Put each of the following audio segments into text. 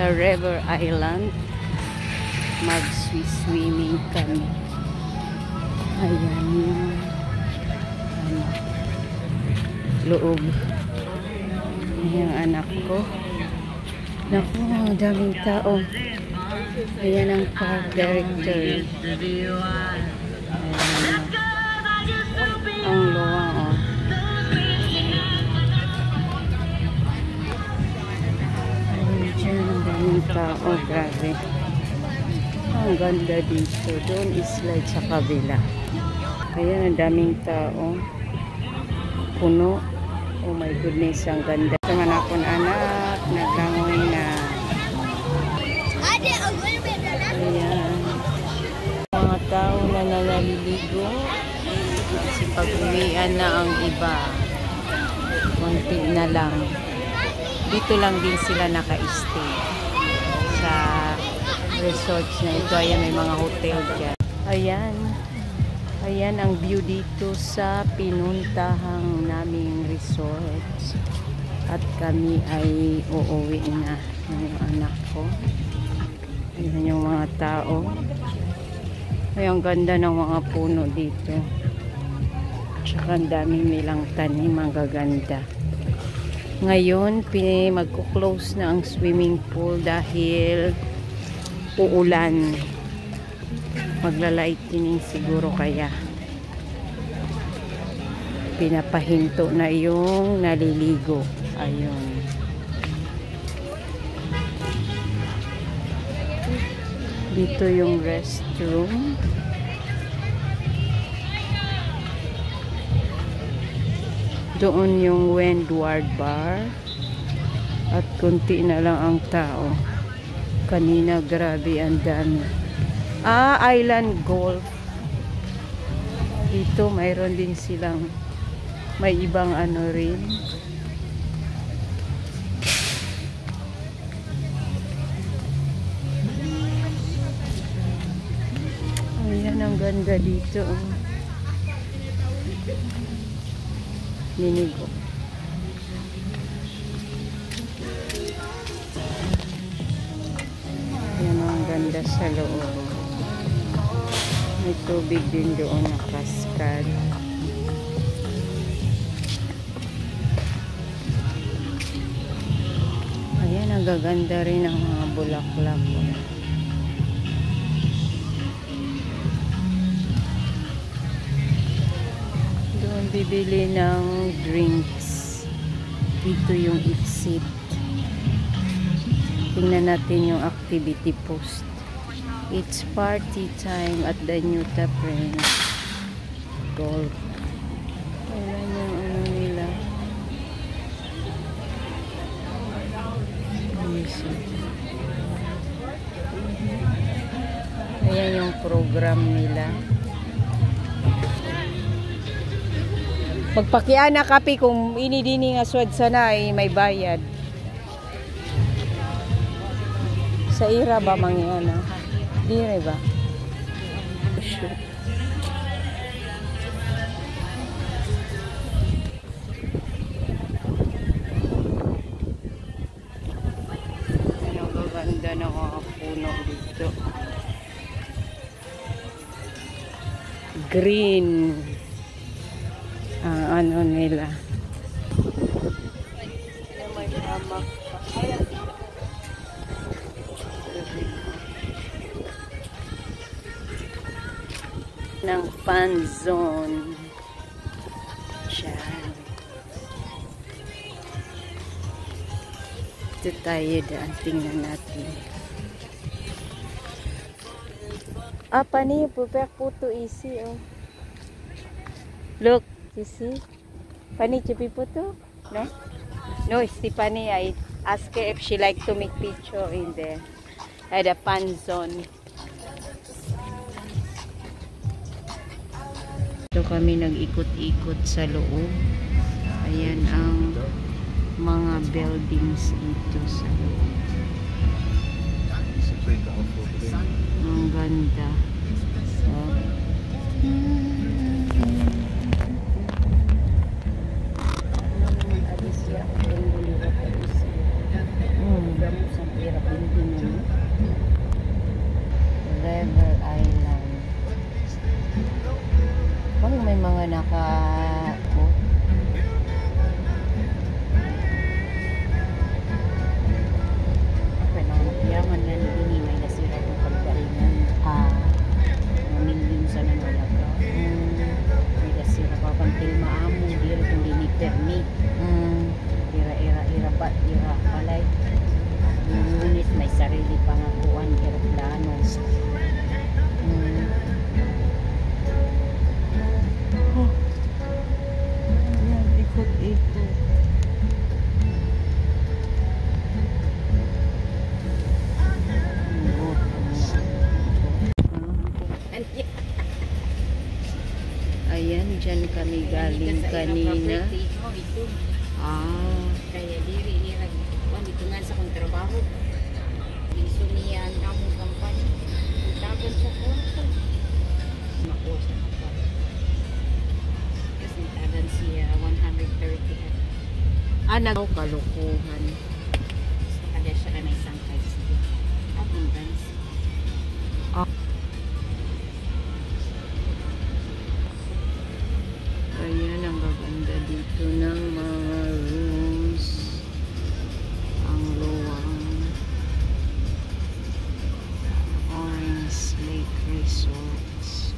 sa River Island. Mag-swimming kami. Ayan yung loob. Yung anak ko. Naku, daming tao. Ayan ang park director. Ayan. Ang luwang, oh. Ayan dyan, ang daming tao. Grabe. Ang ganda dito. Doon is like sa kabila. Ayan, ang daming tao. Puno. Oh my goodness, ang ganda. Naman akong anak, naglangoy na. Ayan. Mga tao na naliligo. Kasi pag-uwian na ang iba. Konti na lang. Dito lang din sila naka-stay. Sa resorts na ito. Ayan, may mga hotel dyan. Ayan. Ayan ang view dito sa pinuntahang naming resorts. At kami ay uuwi na ng anak ko. Ayan yung mga tao. Ay, ang ganda ng mga puno dito. Tsaka ang daming nilang tanim. Ang gaganda. Ngayon, magkuklose na ang swimming pool dahil uulan. Magla-lightning siguro kaya. Pinapahinto na yung naliligo. Ayun. Dito yung restroom. Doon yung Windward Bar. At kunti na lang ang tao. Kanina grabe ang dami. Island Golf. Dito mayroon din silang may ibang ano rin. Ayan, ang ganda dito. Linigo. Ayan, ang ganda sa loob. May tubig din doon na cascade. Ayan, ang gaganda rin ang mga bulaklak. Doon bibili ng drinks. Dito yung exit. Tingnan natin yung activity post. It's party time at the Nyuta Prince Golf. Ayan yung ano nila. Ayan yung program nila. Magpakian na kapi kung inidini nga swad sana ay may bayad. Sa ira ba mangyana? Dire ba? Ang gaganda ng mga puno dito. Green. Ano nila. May hamak pa. Ng fun zone. Diyan. Ito tayo daan. Tingnan natin. Pani, perfect photo easy. Oh. Look, you see? Pani, chupi photo? No? No, si Pani, I asked her if she like to make picture in there. At the fun zone. Ito kami nag-ikot-ikot sa loob. Ayan ang mga buildings dito sa loob. Ang ganda. So, Diyan kami galing kanina. Ah. Kaya diri nila dito nga sa kong trabaho. Iso niya ang among kampanya. Itagon sa kwarto. Makuha sa kampanya. Kasi tagan siya 130. Kalukuhan. So, kada siya ka na isang kasi. Abundance. Ayan, ang gaganda dito ng mga rooms. Ang luwang. Orange Lake Resorts.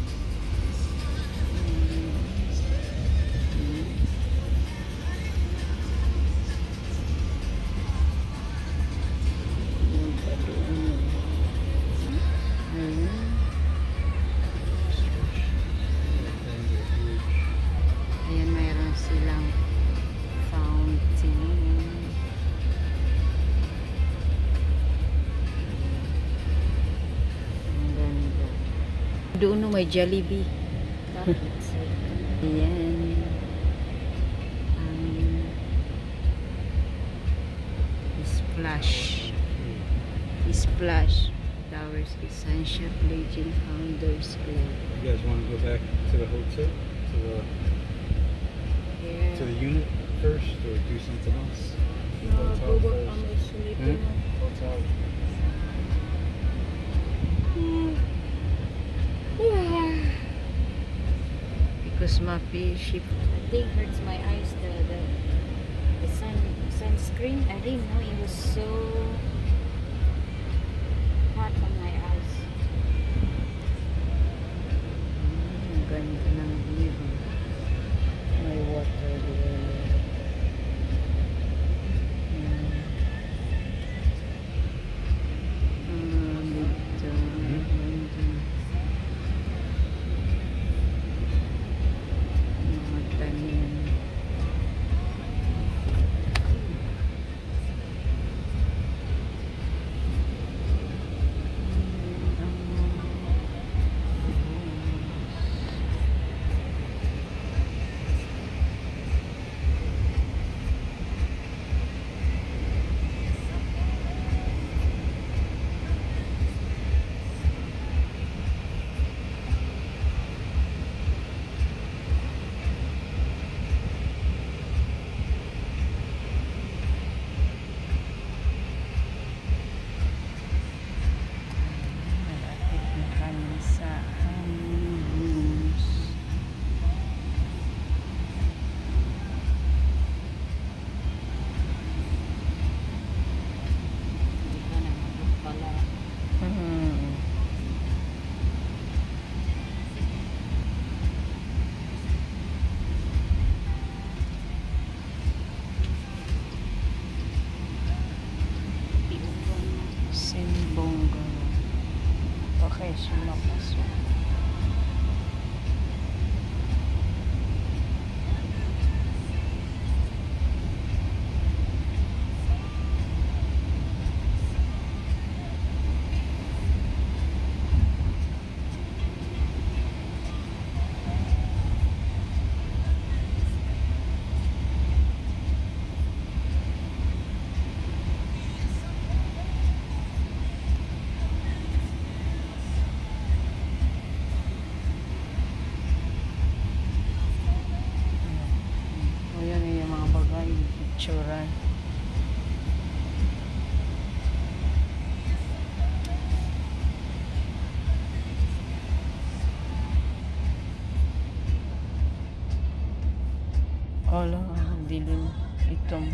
Yan pa doon. Ayan. Ayan, mayroon silang fountain. Ang ganda. Doon may Jollibee. Ayan. Splash. Splash. Flowers Essential Legend Founders Club. You guys want to go back to the hotel, to the unit first, or do something else? Hotel first. Hotel. Because my ship. I think hurts my eyes. The sunscreen. I didn't know it was so hot on my eyes. Ang ganda ng view. May water there. Dito. Ganda. Mga tanim. Sa aming rooms. Hindi ko na mabot pala. Simbonggo. Okay, sumapasok. Ayan yung mga bagay, picturean. Ala, dilim itong